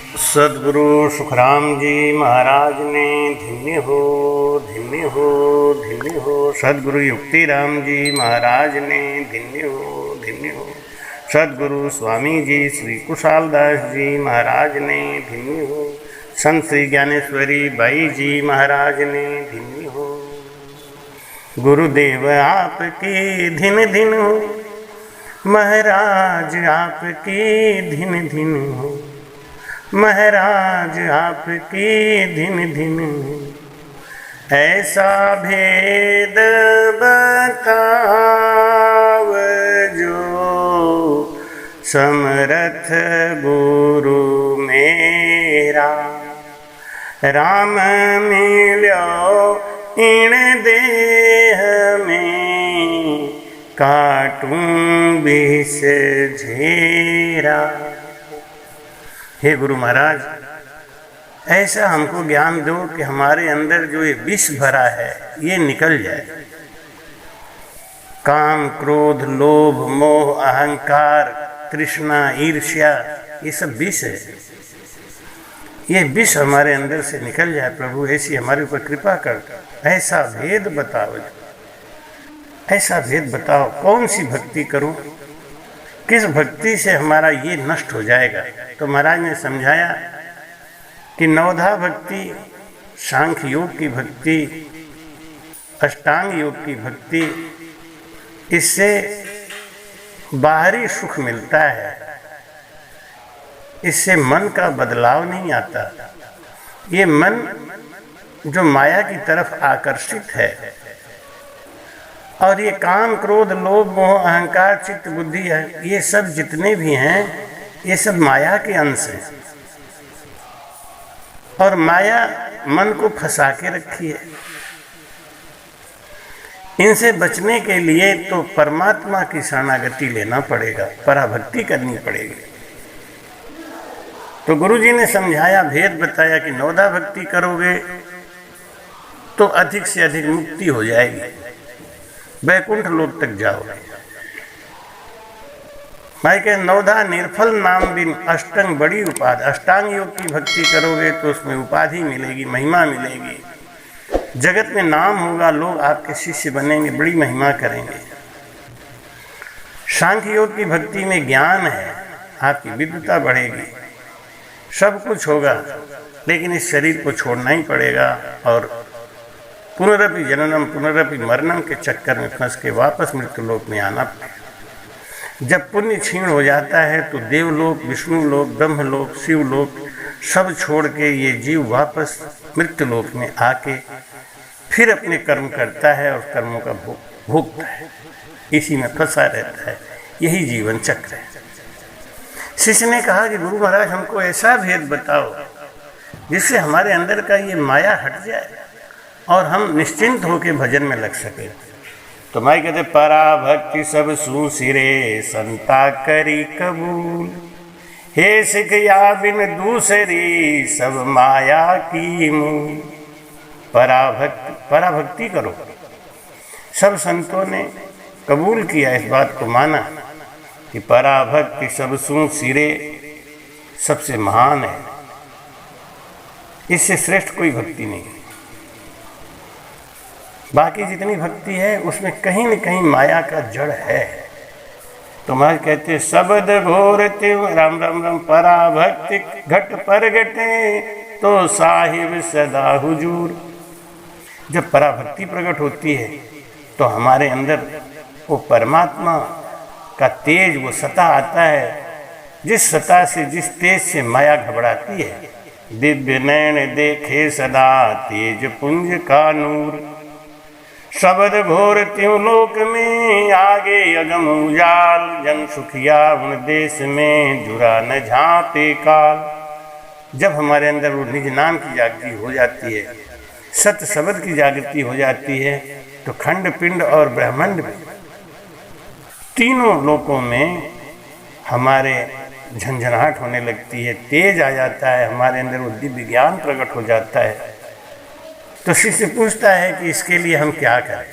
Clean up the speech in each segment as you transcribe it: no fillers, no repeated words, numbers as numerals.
सदगुरु सुखराम जी महाराज ने धन्य हो धन्य हो धन्य हो। सदगुरु युक्तिराम जी महाराज ने धन्य हो धन्य हो। सदगुरु स्वामी जी श्री कुशालदास जी महाराज ने धन्य हो। संत श्री ज्ञानेश्वरी बाई जी महाराज ने धन्य हो। गुरुदेव आपके धिन धिन हो, महाराज आपके धिन धिन हो, महाराज आपके धिन धिन हो। ऐसा भेद बताव जो समर्थ गुरु मेरा। राम मिलो इन देह में, काटूं विष झेरा। हे गुरु महाराज, ऐसा हमको ज्ञान दो कि हमारे अंदर जो ये विष भरा है ये निकल जाए। काम, क्रोध, लोभ, मोह, अहंकार, तृष्णा, ईर्ष्या, ये सब विष है। ये विष हमारे अंदर से निकल जाए प्रभु, ऐसी हमारे ऊपर कृपा कर। ऐसा भेद बताओ, ऐसा भेद बताओ, कौन सी भक्ति करूं, किस भक्ति से हमारा ये नष्ट हो जाएगा। तो महाराज ने समझाया कि नवधा भक्ति, सांख्य योग की भक्ति, अष्टांग योग की भक्ति, इससे बाहरी सुख मिलता है, इससे मन का बदलाव नहीं आता। ये मन जो माया की तरफ आकर्षित है, और ये काम, क्रोध, लोभ, मोह, अहंकार, चित्त, बुद्धि है, ये सब जितने भी हैं ये सब माया के अंश हैं। और माया मन को फंसा के रखी है। इनसे बचने के लिए तो परमात्मा की शरणागति लेना पड़ेगा, पराभक्ति करनी पड़ेगी। तो गुरुजी ने समझाया, भेद बताया कि नवधा भक्ति करोगे तो अधिक से अधिक मुक्ति हो जाएगी, वैकुंठ लोक तक जाओगे। भाई के नवधा निर्फल नाम बिन अष्टंग बड़ी उपाधि। अष्टांग योग की भक्ति करोगे तो उसमें उपाधि मिलेगी, महिमा मिलेगी, जगत में नाम होगा, लोग आपके शिष्य बनेंगे, बड़ी महिमा करेंगे। सांख्य योग की भक्ति में ज्ञान है, आपकी विद्वता बढ़ेगी, सब कुछ होगा, लेकिन इस शरीर को छोड़ना ही पड़ेगा और पुनरपि जननम पुनरपि मरणम के चक्कर में फंस के वापस मृत्यु लोक में आना। जब पुण्य क्षीण हो जाता है तो देवलोक, विष्णु लोक, ब्रह्मलोक, शिवलोक सब छोड़ के ये जीव वापस मृत्यु लोक में आके फिर अपने कर्म करता है और कर्मों का भोगता है, इसी में फंसा रहता है। यही जीवन चक्र है। शिष्य ने कहा कि गुरु महाराज, हमको ऐसा भेद बताओ जिससे हमारे अंदर का ये माया हट जाए और हम निश्चिंत होकर भजन में लग सके। तो मैं कहते, पराभक्ति सब सुसिरे संता करी कबूल। हे सिख या बिन दूसरी सब माया की मूल। पराभक्ति करो। सब संतों ने कबूल किया, इस बात को माना कि पराभक्ति सब सुसिरे सबसे महान है, इससे श्रेष्ठ कोई भक्ति नहीं। बाकी जितनी भक्ति है उसमें कहीं न कहीं माया का जड़ है। तो मैं कहते, शब्द घोर तिव राम राम राम, पराभक्ति घट पर घटे तो साहिब सदा हुजूर। जब पराभक्ति प्रकट होती है तो हमारे अंदर वो परमात्मा का तेज, वो सता आता है, जिस सता से, जिस तेज से माया घबराती है। दिव्य नैन देखे सदा तेज पुंज का नूर। शब्द घोर त्यों लोक में आगे अगम उजाल। जन सुखिया उन देश में जुरा न झांपे काल। जब हमारे अंदर वो निज नाम की जागृति हो जाती है, सत्य शब्द की जागृति हो जाती है, तो खंड, पिंड और ब्रह्मांड में, तीनों लोकों में हमारे झंझनाहट होने लगती है, तेज आ जाता है, हमारे अंदर वो दिव्य ज्ञान प्रकट हो जाता है। तो शिष्य पूछता है कि इसके लिए हम क्या करें।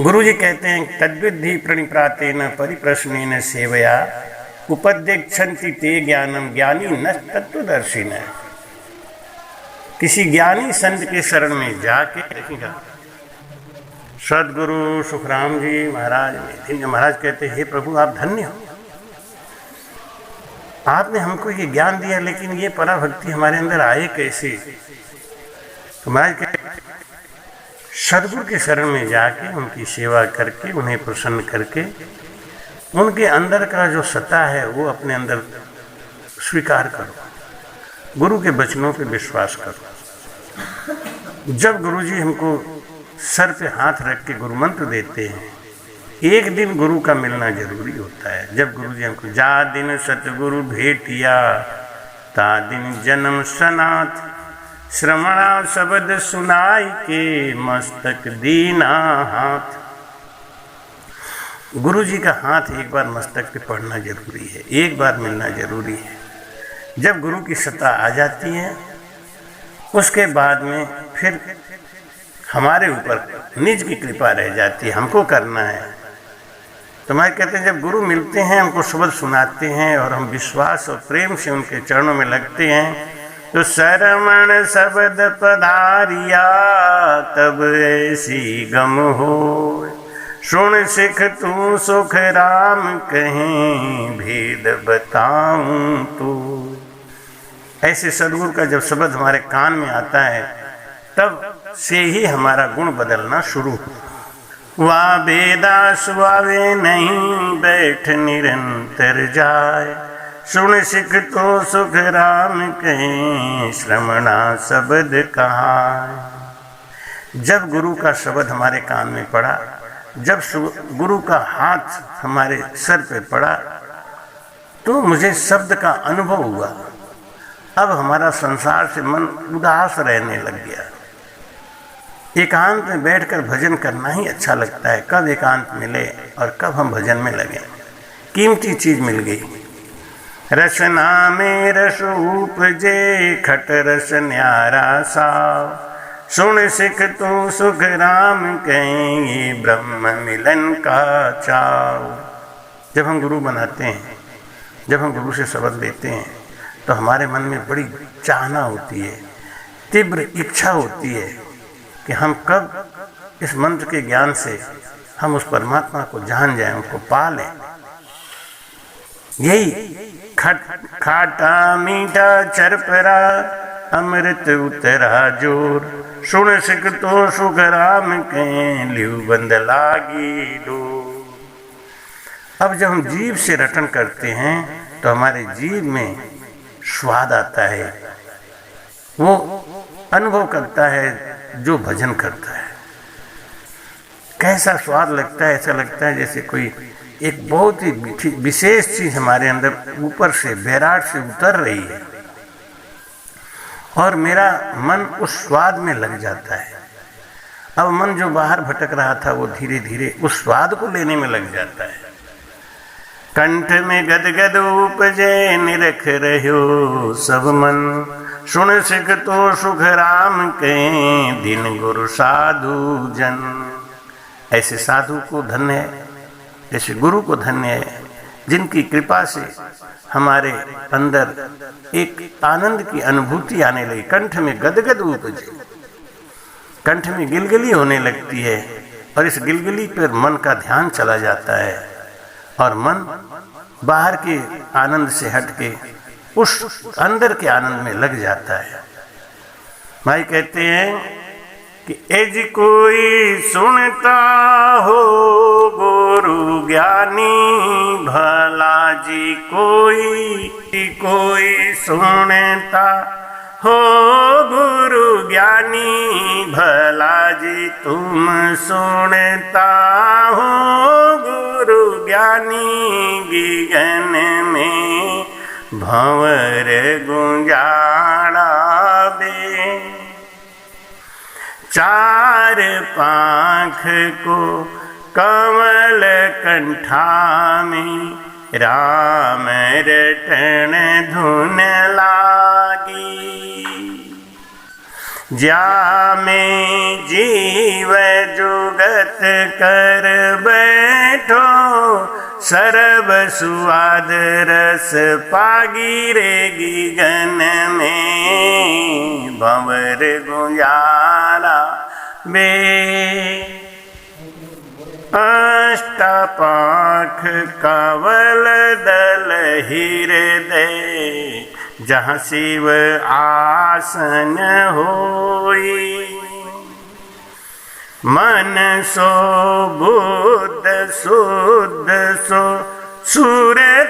गुरुजी कहते हैं, तद्विद्धि प्रणिप्रातेन परिप्रश्नेन सेवया उपदेक्षन्ति ते ज्ञानम ज्ञानी न तत्वदर्शी न। किसी ज्ञानी संत के शरण में जाके देखिएगा, सदगुरु सुखराम जी महाराज महाराज कहते, हे प्रभु आप धन्य हो, आपने हमको ये ज्ञान दिया, लेकिन ये पराभक्ति हमारे अंदर आए कैसे? तो महाराज कहते, सदगुरु के शरण में जाके उनकी सेवा करके, उन्हें प्रसन्न करके, उनके अंदर का जो सत्ता है वो अपने अंदर स्वीकार करो, गुरु के वचनों पे विश्वास करो। जब गुरुजी हमको सर पे हाथ रख के गुरु मंत्र देते हैं, एक दिन गुरु का मिलना जरूरी होता है। जब गुरु जी हमको जा दिन सतगुरु भेटिया, ता दिन जन्म सनाथ, श्रवणा शब्द सुनाई के मस्तक दीना हाथ। गुरु जी का हाथ एक बार मस्तक पे पड़ना जरूरी है, एक बार मिलना जरूरी है। जब गुरु की सत्ता आ जाती है, उसके बाद में फिर हमारे ऊपर निज की कृपा रह जाती है, हमको करना है। तो मैं कहते हैं, जब गुरु मिलते हैं, हमको शब्द सुनाते हैं और हम विश्वास और प्रेम से उनके चरणों में लगते हैं, तो शरवण शब्द पधारिया तब ऐसी गम हो, सुन सिख तू सुख राम कहीं भेद बताऊं तू। ऐसे सदगुरु का जब शब्द हमारे कान में आता है, तब से ही हमारा गुण बदलना शुरू हो। वा बेदा सुआवे नहीं बैठ निरंतर जाए, सुन सिख तो सुख राम कहें श्रवणा शब्द कहा। जब गुरु का शब्द हमारे कान में पड़ा, जब गुरु का हाथ हमारे सर पे पड़ा, तो मुझे शब्द का अनुभव हुआ। अब हमारा संसार से मन उदास रहने लग गया। एकांत में बैठकर भजन करना ही अच्छा लगता है। कब एकांत मिले और कब हम भजन में लगे। कीमती चीज मिल गई। रसना में रस उपजे, खट रस न्यारा साव, सुन सिख तू सुख राम कहेंगे ब्रह्म मिलन का चाव। जब हम गुरु बनाते हैं, जब हम गुरु से शब्द लेते हैं, तो हमारे मन में बड़ी चाहना होती है, तीव्र इच्छा होती है कि हम कब इस मंत्र के ज्ञान से हम उस परमात्मा को जान जाएं, उसको पा लें। यही खाटा मीठा चरपरा अमृत उतरा जोर, सुन सिख तो सुख राम के लिव बंद लागी डोर। अब जब हम जीव से रटन करते हैं, तो हमारे जीव में स्वाद आता है, वो अनुभव करता है जो भजन करता है। कैसा स्वाद लगता है, ऐसा लगता है जैसे कोई एक बहुत ही विशेष चीज हमारे अंदर ऊपर से बैराट से उतर रही है, और मेरा मन उस स्वाद में लग जाता है। अब मन जो बाहर भटक रहा था, वो धीरे धीरे उस स्वाद को लेने में लग जाता है। कंठ में गदगद उपजे, निरख रह्यो सब मन, सुन सिख तो सुख राम के दिन गुरु साधु जन। ऐसे साधु को धन्य है, ऐसे गुरु को धन्य है, जिनकी कृपा से हमारे अंदर एक आनंद की अनुभूति आने लगी। कंठ में गदगद उपजे, कंठ में गिलगिली होने लगती है, और इस गिलगिली पर मन का ध्यान चला जाता है, और मन बाहर के आनंद से हट के उस अंदर के आनंद में लग जाता है। भाई कहते हैं कि एज कोई सुनता हो गुरु ज्ञानी भला जी, कोई सुनता हो गुरु ज्ञानी भला जी, तुम सुनता हो गुरु ज्ञानी, गगन में भंवर गुंजाड़ा बे, चार पाँख को कमल कंठा में, राम रटन धुन लागी, जा में जीव जुगत कर बैठो, सरब सुआद रस पागिरेगी गन में भंवर गुंजारा बे अष्टपाख कंवल दल हृदय जहाँ शिव आसन होई मन सो बुद्ध शुद्ध सो सुरताइनी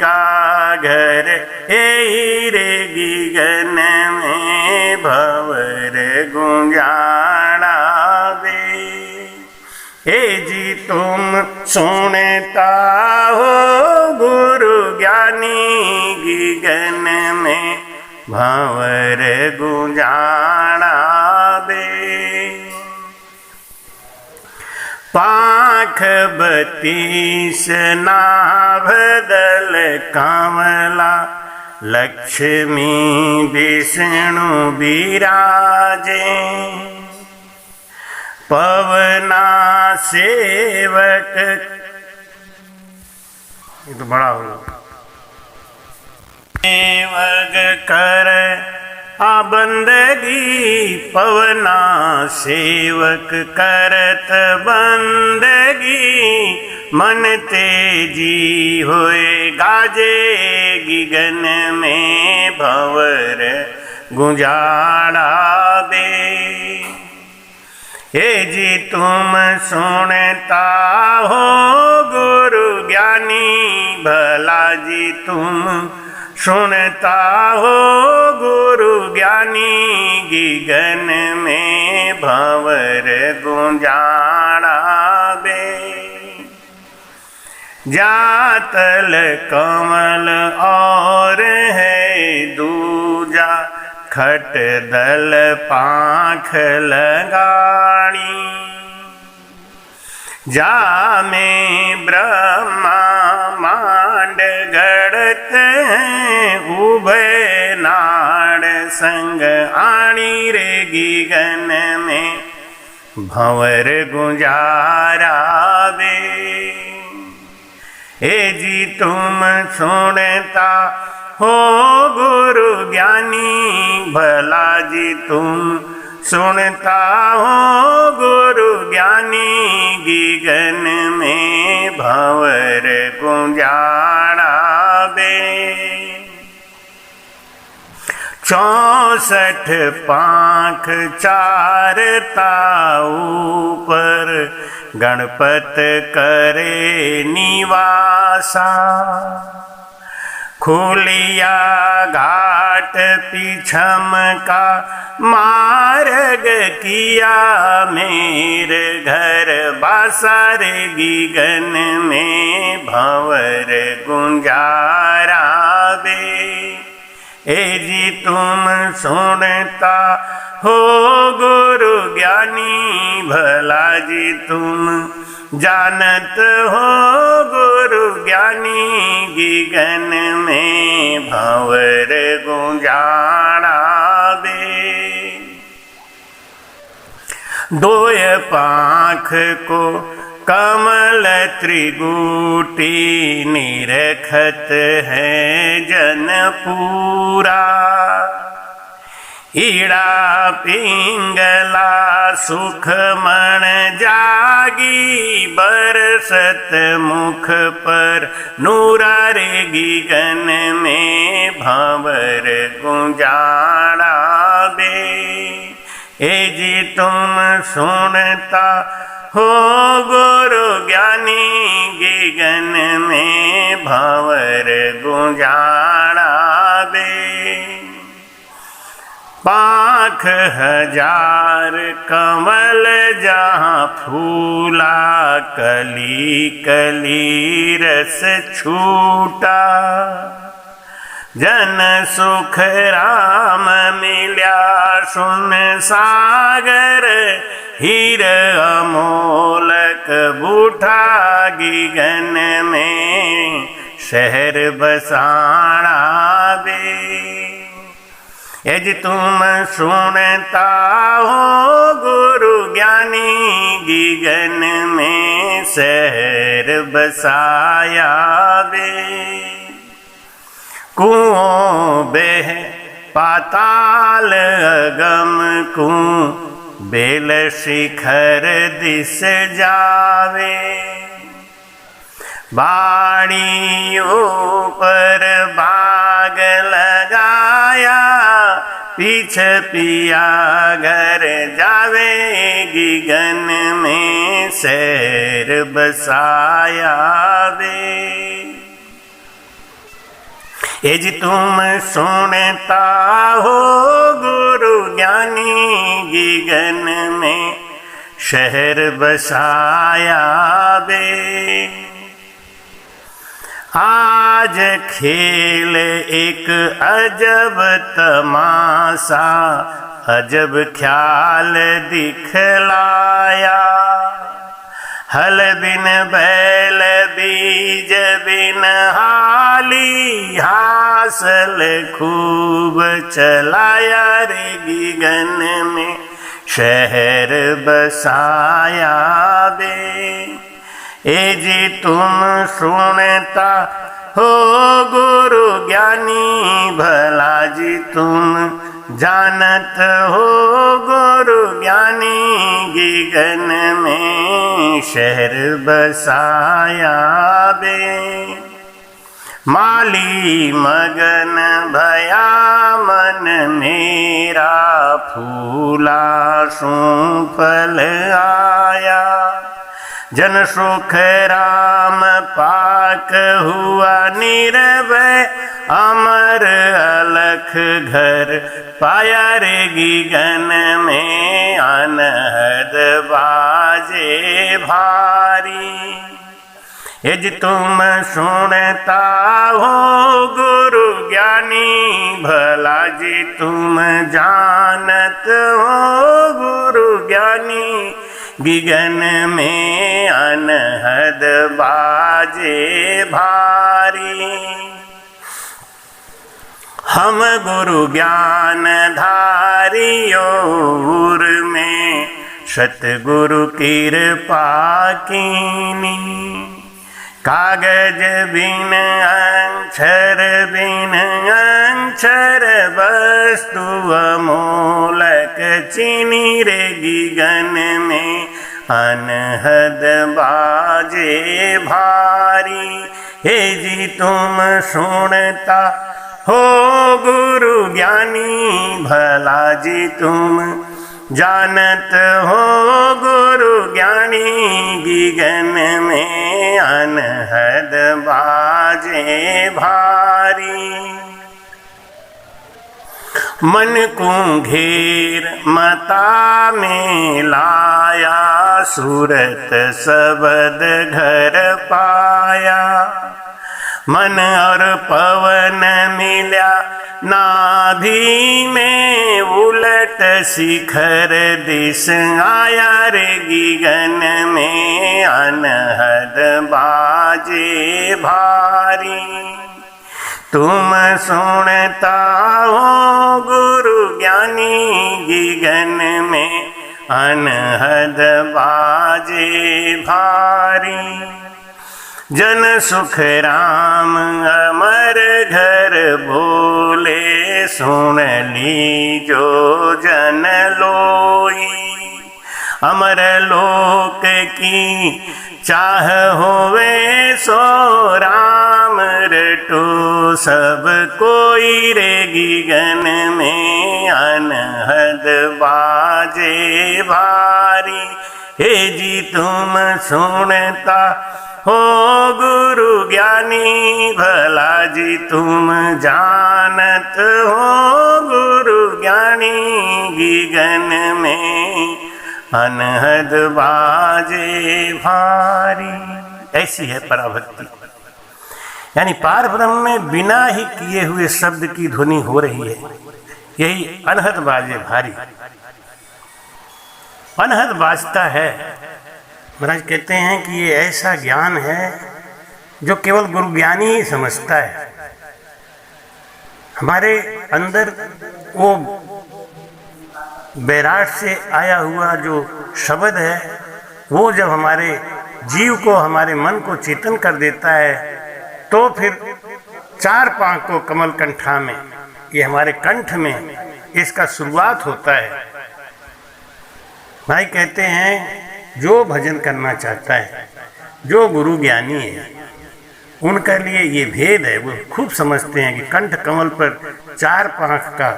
का घर हीरेगी गन में भंवर गुंजारा बे हे जी तुम सुनता हो गुरु ज्ञानी गगन में भंवर गुंजारा बे पाख 32 नाभदल कमला लक्ष्मी विष्णु विराजे पवना सेवक ये तो बड़ा होगा सेवक कर बंदगी पवना सेवक करत बंदगी मन तेजी होए गाजेगी गगन में भंवर गुंजारा बे हे जी तुम सुनता हो गुरु ज्ञानी भला जी तुम सुनता हो गुरु ज्ञानी गगन में भंवर गुंजारा बे जातल कमल और है दूजा खट दल पाख लगाड़ी जा में ब्रह्मा मांड गढ़त हैं उभय नाड़ संग आणी रे गगन में भंवर गुंजारा बे हे जी तुम सुनता हो गुरु ज्ञानी भला जी तुम सुनता हो गुरु ज्ञानी गगन में भंवर गुंजारा बे 64 पाख चारता ऊपर गणपत करे निवासा खुलिया घाट पीछम का मार्ग किया मेरे घर बासर गगन में भंवर गुंजारा बे हे जी तुम सुनता हो गुरु ज्ञानी भला जी तुम जानत हो गुरु ज्ञानी गगन में भंवर गुंजारा बे दोय पाख को कमल त्रिगुटी निरखत है जन पूरा ईड़ा पिंगला सुख मन जागी बरसत मुख पर नूरा रे गगन में भंवर गुंजारा बे हे जी तुम सुनता हो गुरु ज्ञानी गगन में भंवर गुंजारा बे पाख 1000 कमल जहाँ फूला कली कली रस छूटा जन सुख राम मिल्या सुन सागर हीर अमोलक बूठा गगन में शहर बसाना बे यदि तुम सुनता हो गुरु ज्ञानी गगन में शहर बसाया वे। कुओं बेह पाताल अगम कुं बेल शिखर दिस जावे। बाड़ियों पर बाग लगाया पीछे पिया घर जावे। गगन में शहर बसाया वे। एज तुम सुनता हो गुरु ज्ञानी गगन में शहर बसाया वे। आज खेल एक अजब तमाशा अजब ख्याल दिखलाया। हल बिन बैल बीज बिन हाली हासल खूब चलाया रे। गगन में शहर बसाया वे। ए जी तुम सुनता हो गुरु ज्ञानी भला जी तुम जानत हो गुरु ज्ञानी गगन में शहर बसाया वे। माली मगन भया मन मेरा फूला सू फल आया। जन सुख राम पाक हुआ निर्भय अमर अलख घर पाया रे। गगन में अनहद बाजे भारी। यज तुम सुनता हो गुरु ज्ञानी भला जी तुम जानत हो गुरु ज्ञानी गगन में अनहद बाजे भारी। हम गुरु ज्ञान धारियों में सतगुरु कृपा कीनी। कागज बिन अक्षर बिन अक्षर वस्तु अमोलक चीनी रे। गगन में अनहद बाजे भारी। हे जी तुम सुनता हो गुरु ज्ञानी भला जी तुम जानत हो गुरु ज्ञानी गगन में अनहद बाजे भारी। मन को घेर मता में लाया सूरत सबद घर पाया। मन और पवन मिल्या नाभि में उलट शिखर दिस आया रे। गगन में अनहद बाजे भारी। तुम सुनता हो गुरु ज्ञानी गगन में अनहद बाजे भारी। जन सुख राम अमर घर बोले सुन ली जो जन लोई। अमर लोक की चाह होवे सो राम रटो सब कोई रे। गगन में अनहद बाजे भारी। हे जी तुम सुनता हो गुरु ज्ञानी भला जी तुम जानत हो गुरु ज्ञानी गगन में अनहद बाजे भारी। ऐसी है पराभक्ति, यानी पार ब्रह्म में बिना ही किए हुए शब्द की ध्वनि हो रही है। यही अनहद बाजे भारी। अनहद बाजता है। महाराज कहते हैं कि ये ऐसा ज्ञान है जो केवल गुरु ज्ञानी ही समझता है। हमारे अंदर वो बैराट से आया हुआ जो शब्द है वो जब हमारे जीव को, हमारे मन को चेतन कर देता है तो फिर 4 पाँव को कमल कंठा में, ये हमारे कंठ में इसका शुरुआत होता है। भाई कहते हैं जो भजन करना चाहता है, जो गुरु ज्ञानी है, उनके लिए ये भेद है। वो खूब समझते हैं कि कंठ कमल पर 4 पाँख का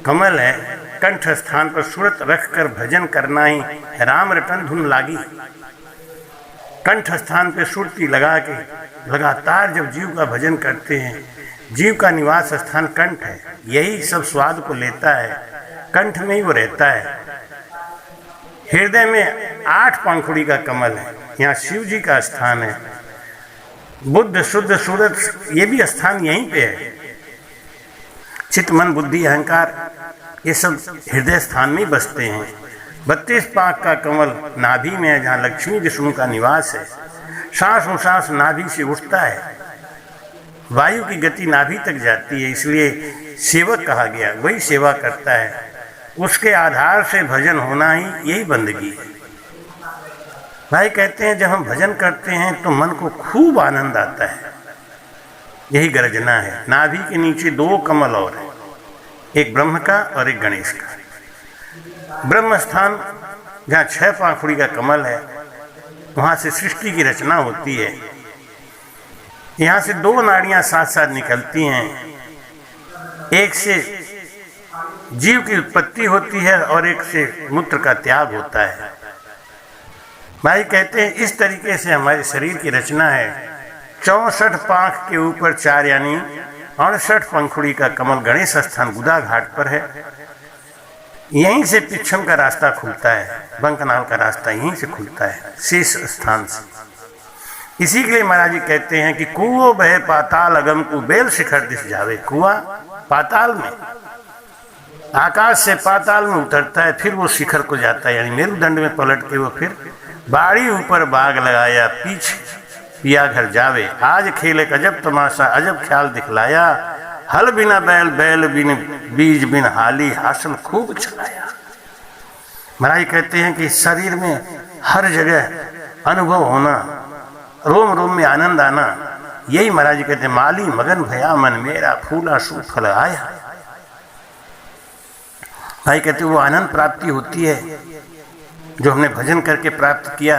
कमल है, कंठ स्थान पर सूरत रख कर भजन करना ही राम रटन धुन लागी। कंठ स्थान पर सुरती लगा के लगातार जब जीव का भजन करते हैं, जीव का निवास स्थान कंठ है, यही सब स्वाद को लेता है, कंठ में ही वो रहता है। हृदय में 8 पंखुड़ी का कमल है, यहाँ शिव जी का स्थान है। बुद्ध शुद्ध सूरत ये भी स्थान यहीं पे है। चित्त मन बुद्धि अहंकार ये सब हृदय स्थान में बसते हैं। 32 पाक का कमल नाभि में है, जहाँ लक्ष्मी विष्णु का निवास है। सांस उसांस नाभि से उठता है, वायु की गति नाभि तक जाती है, इसलिए सेवक कहा गया, वही सेवा करता है। उसके आधार से भजन होना ही यही बंदगी है। भाई कहते हैं जब हम भजन करते हैं तो मन को खूब आनंद आता है, यही गर्जना है। नाभि के नीचे 2 कमल और है, एक ब्रह्म का और एक गणेश का। ब्रह्म स्थान जहाँ 6 पाखुड़ी का कमल है, वहाँ से सृष्टि की रचना होती है। यहाँ से 2 नाड़ियाँ साथ साथ निकलती हैं, एक से जीव की उत्पत्ति होती है और एक से मूत्र का त्याग होता है। भाई कहते हैं इस तरीके से हमारे शरीर की रचना है। 64 पाँख के ऊपर 4 यानी 68 पंखुड़ी का कमल गणेश स्थान गुदा घाट पर है। यहीं से पिछम का रास्ता खुलता है, बंकनाल का रास्ता यहीं से खुलता है, शेष स्थान से। इसी के लिए महाराज जी कहते हैं कि कुओं बहे पाताल अगम को बेल शिखर दिस जावे। कुआं पाताल में, आकाश से पाताल में उतरता है, फिर वो शिखर को जाता है, यानी मेरुदंड में पलट के वो फिर बाड़ी ऊपर बाग लगाया, पीछे पिया घर जावे। आज खेले अजब तमाशा अजब ख्याल दिखलाया, हल बिना बैल बैल बिन बीज बिन हाली, हासिल खूब चलाया। महाराज कहते हैं कि शरीर में हर जगह अनुभव होना, रोम रोम में आनंद आना, यही महाराज कहते हैं माली मगन भया मन मेरा, फूला सुफल आया। भाई कहते वो आनंद प्राप्ति होती है जो हमने भजन करके प्राप्त किया।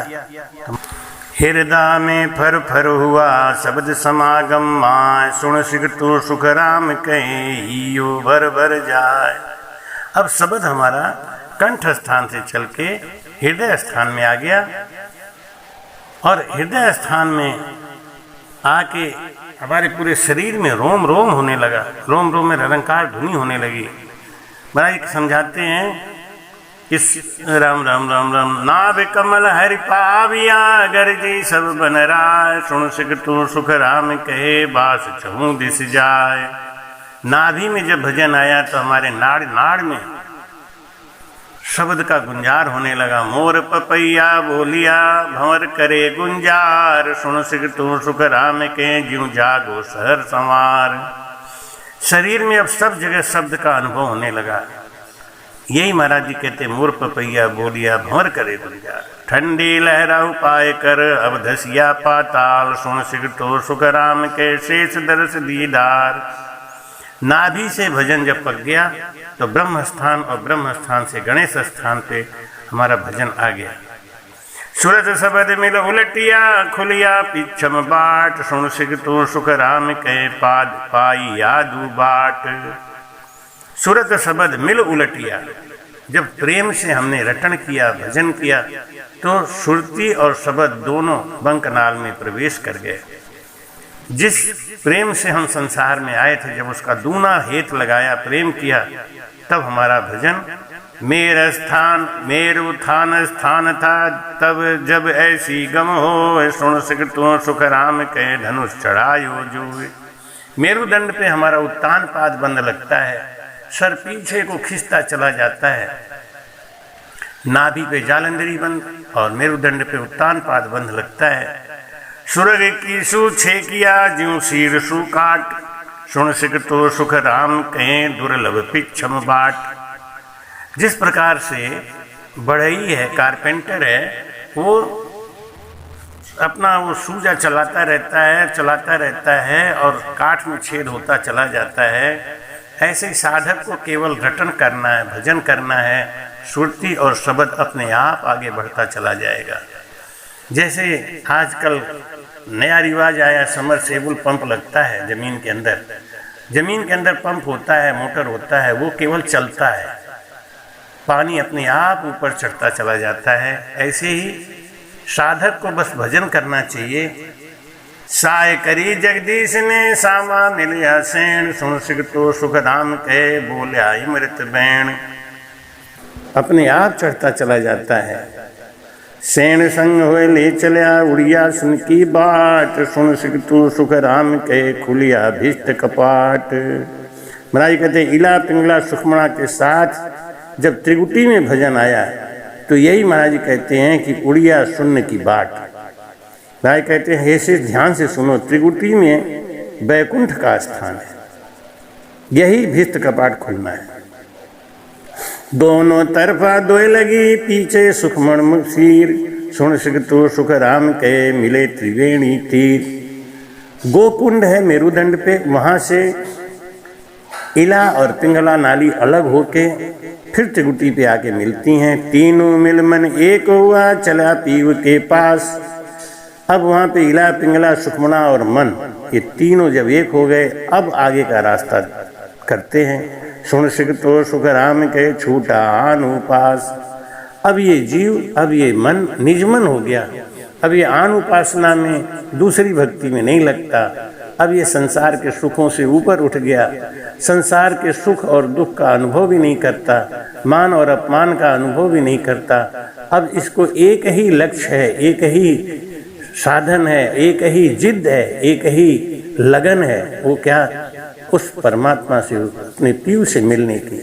हृदय में फर फर हुआ शब्द समागम माय, सुन सिगटू सुख राम कहीं यो भर भर जाए। अब शब्द हमारा कंठ स्थान से चल के हृदय स्थान में आ गया, और हृदय स्थान में आके हमारे पूरे शरीर में रोम रोम होने लगा, रोम रोम में रंकार धुनी होने लगी। महाराज समझाते हैं इस राम राम राम राम नाभ कमल हरि पाविया, गरजी सब बन राय, सुन सिकटू सुख राम कहे बास चहूं दिस जाए। नाभि में जब भजन आया तो हमारे नाड़ नाड़ में शब्द का गुंजार होने लगा। मोर पपैया बोलिया भंवर करे गुंजार, सुन सिकटू सुख राम के ज्यों जागो सहर संवार। शरीर में अब सब जगह शब्द का अनुभव होने लगा। यही महाराज जी कहते मोर पपैया बोलिया भंवर करे गुंजार, ठंडी लहरा उपाय कर अब धसिया पाताल, सुन सिकटो सुख राम के शेष दरस दीदार। नाभि से भजन जब पक गया तो ब्रह्म स्थान और ब्रह्म स्थान से गणेश स्थान पे हमारा भजन आ गया। सूरज शब्द मिल उलटिया खुलिया पिछम बाट, सुन सिकटो सुख राम के पाद पाई यादू बाट। सूरत शब्द मिल उलटिया, जब प्रेम से हमने रटन किया भजन किया तो सुरती और शब्द दोनों बंकनाल में प्रवेश कर गए। जिस प्रेम से हम संसार में आए थे, जब उसका दूना हेत लगाया प्रेम किया, तब हमारा भजन मेरा स्थान मेरु थान स्थान था, तब जब ऐसी गम हो, सुन सिकटो सुख राम के धनुष चढ़ायो जो। मेरुदंड पे हमारा उत्तान पाद बंद लगता है, सर पीछे को खिंचता चला जाता है। नाभि पे जालंधरी बंद और मेरुदंड पे उत्तान पाद बंद लगता है। सुरग की सु छेकिया ज्यों शीर सु काट, सुन सिकटो सुख राम कहें दुर्लभ पिछम बाट। जिस प्रकार से बढ़ई है, कारपेंटर है, वो अपना वो सूजा चलाता रहता है और काठ में छेद होता चला जाता है, ऐसे ही साधक को केवल रटन करना है, भजन करना है, सुरती और शब्द अपने आप आगे बढ़ता चला जाएगा। जैसे आजकल नया रिवाज आया, समरसेबल पंप लगता है ज़मीन के अंदर पंप होता है, मोटर होता है, वो केवल चलता है, पानी अपने आप ऊपर चढ़ता चला जाता है। ऐसे ही साधक को बस भजन करना चाहिए। साय करी जगदीश ने सामा मिलिया सेण, सुन सिख तो सुख धाम कहे बोलिया अमृत बैण। अपने आप चढ़ता चला जाता है। सेण संग हुए ले चलिया उड़िया सुन की बाट, सुन सिख तू सुख राम कहे खुलिया भीष्ट कपाट। महाराज कहते इला पिंगला सुखमणा के साथ जब त्रिकुटी में भजन आया तो यही महाराज कहते हैं कि उड़िया सुनने की बाट। महाराज कहते हैं ऐसे ध्यान से सुनो, त्रिकुटी में बैकुंठ का स्थान है, यही भीष्ट कपाट खुलना है। दोनों तरफा दोय लगी पीछे सुखमण मुसीर, सुन सिख तो सुख राम के मिले त्रिवेणी तीर। गोकुंड है मेरुदंड पे, वहाँ से इला और पिंगला नाली अलग होके फिर त्रिकुटी पे आके मिलती हैं। तीनों मिल मन एक हुआ चला पीव के पास। अब वहाँ पे इला पिंगला सुखमणा और मन, ये तीनों जब एक हो गए अब आगे का रास्ता करते हैं। सुन सिख तो सुख राम के छूटा आन उपास। अब ये जीव, अब ये मन निजमन हो गया, अब ये आन उपासना में दूसरी भक्ति में नहीं लगता। अब ये संसार के सुखों से ऊपर उठ गया, संसार के सुख और दुख का अनुभव भी नहीं करता, मान और अपमान का अनुभव भी नहीं करता। अब इसको एक ही लक्ष्य है, एक ही साधन है, एक ही जिद है, एक ही लगन है, वो क्या, उस परमात्मा से अपने पीव से मिलने की।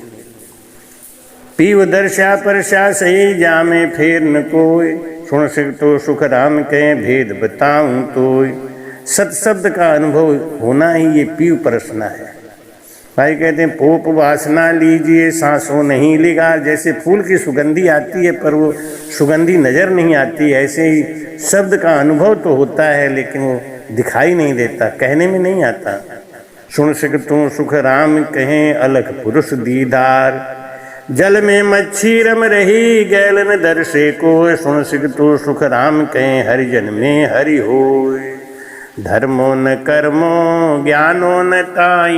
पीव दर्शा परशा सही जामे फेर न कोय, सुन सिख तो सुख राम के भेद बताऊं तोय। सत शब्द का अनुभव होना ही ये पीव परसना है। भाई कहते हैं पोप वासना लीजिए सांसों नहीं लिगा। जैसे फूल की सुगंधी आती है पर वो सुगंधी नजर नहीं आती, ऐसे ही शब्द का अनुभव तो होता है लेकिन वो दिखाई नहीं देता, कहने में नहीं आता। सुन सिख तू सुख राम कहें अलख पुरुष दीदार। जल में मच्छी रम रही गैल न दर्शे को, सुन सिख तू सुख राम कहें हरिजन में हरि होय। धर्मो न कर्मो ज्ञानो न ताई,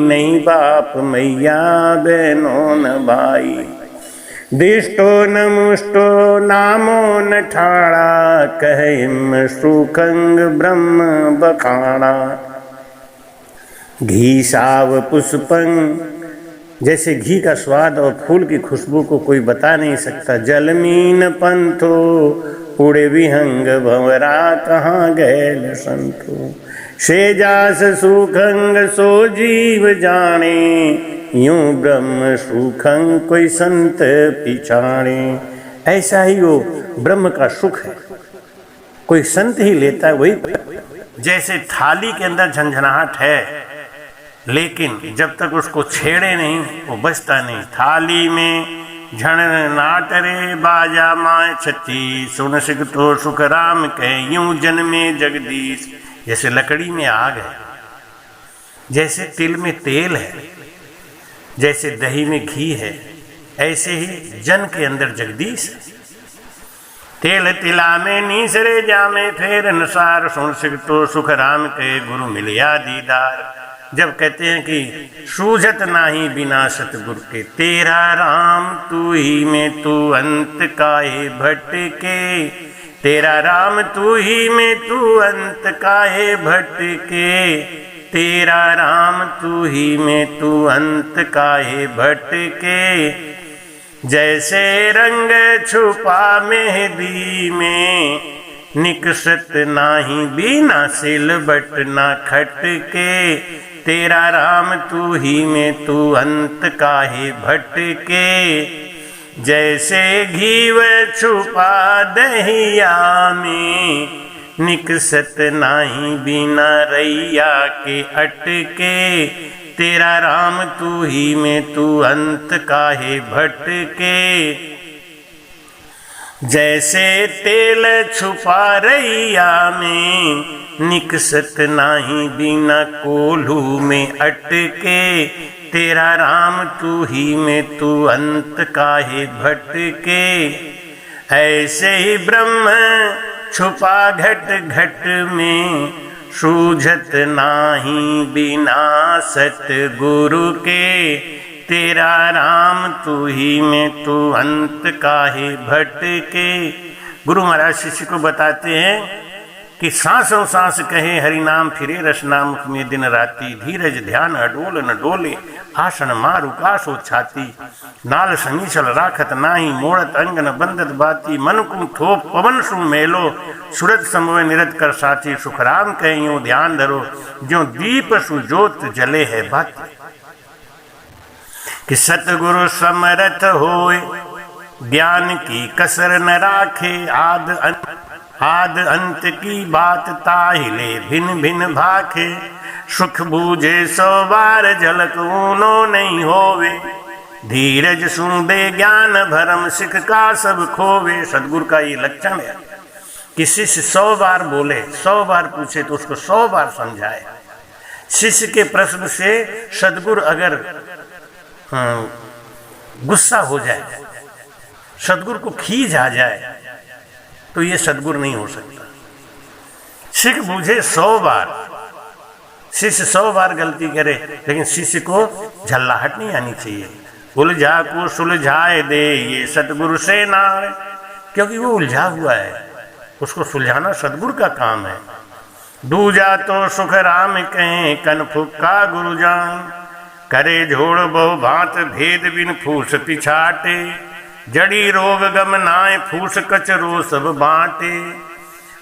नहीं बाप मैया बहनो न भाई। दिष्टो न मुष्टो नामो न ठाड़ा, कहिम सुखंग ब्रह्म बखाड़ा। घी साव पुष्पंग, जैसे घी का स्वाद और फूल की खुशबू को कोई बता नहीं सकता। जलमीन पंथो उड़े विहंग भंवरा, कहाँ गैल संतो। से जास सुखंग सो जीव जाने, यूं ब्रह्म सुखंग कोई संत पिछाणे। ऐसा ही वो ब्रह्म का सुख है, कोई संत ही लेता है वही। जैसे थाली के अंदर झंझनाहट है लेकिन जब तक उसको छेड़े नहीं वो बचता नहीं। थाली में झण नाट रे बाजा माए छती, सुन सिख तो सुख राम कहे यूं जन्मे जगदीश। जैसे लकड़ी में आग है, जैसे तिल में तेल है, जैसे दही में घी है, ऐसे ही जन के अंदर जगदीश है। तेल तिला में नीसरे जामे फेर नसार, सुन सिख तो सुख राम कहे गुरु मिलिया दीदार। जब कहते हैं कि सूझत नाही बिना सतगुरु के, तेरा राम तू ही में तू अंत काहे भटके। तेरा राम तू ही में तू अंत काहे भटके। तेरा राम तू ही में तू अंत काहे भटके। जैसे रंग छुपा मेहंदी में, निकसत नाही बिना सिलबट ना खटके। तेरा राम तू ही में तू अंत काहे भटके। जैसे घीव छुपा दहिया में, निकसत नाही बिना रैया के अटके। तेरा राम तू ही में तू अंत काहे भटके। जैसे तेल छुपा रैया में निकसत नाही बिना कोल्हू में अटके। तेरा राम तू ही में तू अंत काहे भटके। ऐसे ही ब्रह्म छुपा घट घट में सूझत नाही बिना सतगुरु के। तेरा राम तू ही में तू अंत काहे भटके। गुरु महाराज शिष्य को बताते हैं कि सांसों सांस कहे हरि नाम फिरे रसना मुख में दिन राती। धीरज ध्यान अडोल न डोले आसन मारु कासो छाती। नाल समीचल राखत नाही मोड़त अंग न बंदत बाती। मन कुम थोप पवन सु मेलो सूरत समोय निरत कर साथी। सुखराम कहियो ध्यान धरो ज्यों दीप सु ज्योत जले है बाती। कि सतगुरु समरथ होए ज्ञान की कसर न राखे। आद अंत की बात ताहिले भिन भिन भाखे। सुख बूझे सौ बार झलक ऊनो नहीं होवे। धीरज सुंदे ज्ञान भरम सिख का सब खोवे। सदगुरु का ये लक्षण है कि शिष्य 100 बार बोले, 100 बार पूछे तो उसको 100 बार समझाए। शिष्य के प्रश्न से सदगुरु अगर गुस्सा हो जाए, सदगुरु को खींच आ जाए, तो ये सदगुरु नहीं हो सकता। सिख बूझे 100 बार, शिष्य 100 बार गलती करे, लेकिन शिष्य को झल्लाहट नहीं आनी चाहिए। उलझा को सुलझाए दे ये सतगुरु से नार। क्योंकि वो उलझा हुआ है, उसको सुलझाना सदगुरु का काम है। दूजा तो सुख राम कहें कन फुक्का गुरु जान। करे झोड़ बहु भांत भेद बिन फूस पिछाटे। जड़ी रोग गम नाय फूस कचरो सब बांटे।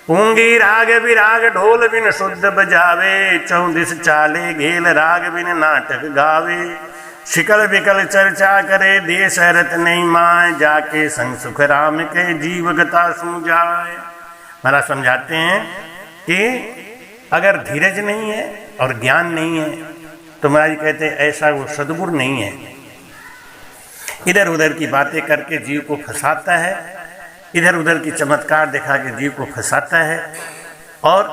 पूंगी राग विराग ढोल बिन शुद्ध बजावे। 34 चाले घेल राग बिन नाटक गावे। शिकल विकल चर्चा करे देश रत नहीं माय। जाके संग सुख राम के जीव गता सू जाए। महाराज समझाते हैं कि अगर धीरज नहीं है और ज्ञान नहीं है तो महाराज कहते हैं ऐसा वो सदगुरु नहीं है। इधर उधर की बातें करके जीव को फंसाता है, इधर उधर की चमत्कार दिखा के जीव को फंसाता है और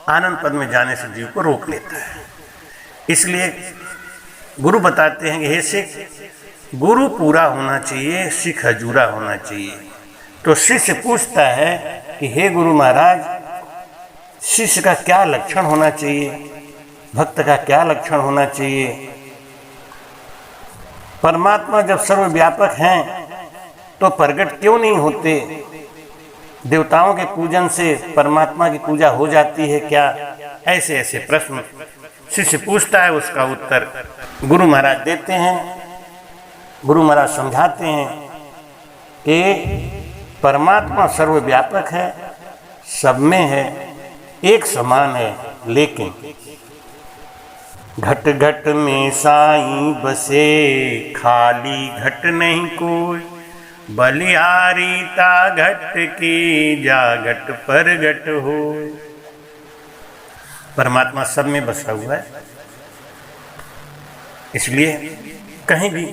आनंद पद में जाने से जीव को रोक लेता है। इसलिए गुरु बताते हैं कि हे सिख, गुरु पूरा होना चाहिए, सिख हजूरा होना चाहिए। तो शिष्य पूछता है कि हे गुरु महाराज, शिष्य का क्या लक्षण होना चाहिए, भक्त का क्या लक्षण होना चाहिए। परमात्मा जब सर्वव्यापक हैं तो प्रगट क्यों नहीं होते। देवताओं के पूजन से परमात्मा की पूजा हो जाती है क्या। ऐसे ऐसे प्रश्न शिष्य पूछता है, उसका उत्तर गुरु महाराज देते हैं। गुरु महाराज समझाते हैं कि परमात्मा सर्वव्यापक है, सब में है, एक समान है, लेकिन घट घट में साईं बसे खाली घट नहीं कोई। बलिहारी ता घट की जा घट पर घट हो। परमात्मा सब में बसा हुआ है, इसलिए कहीं भी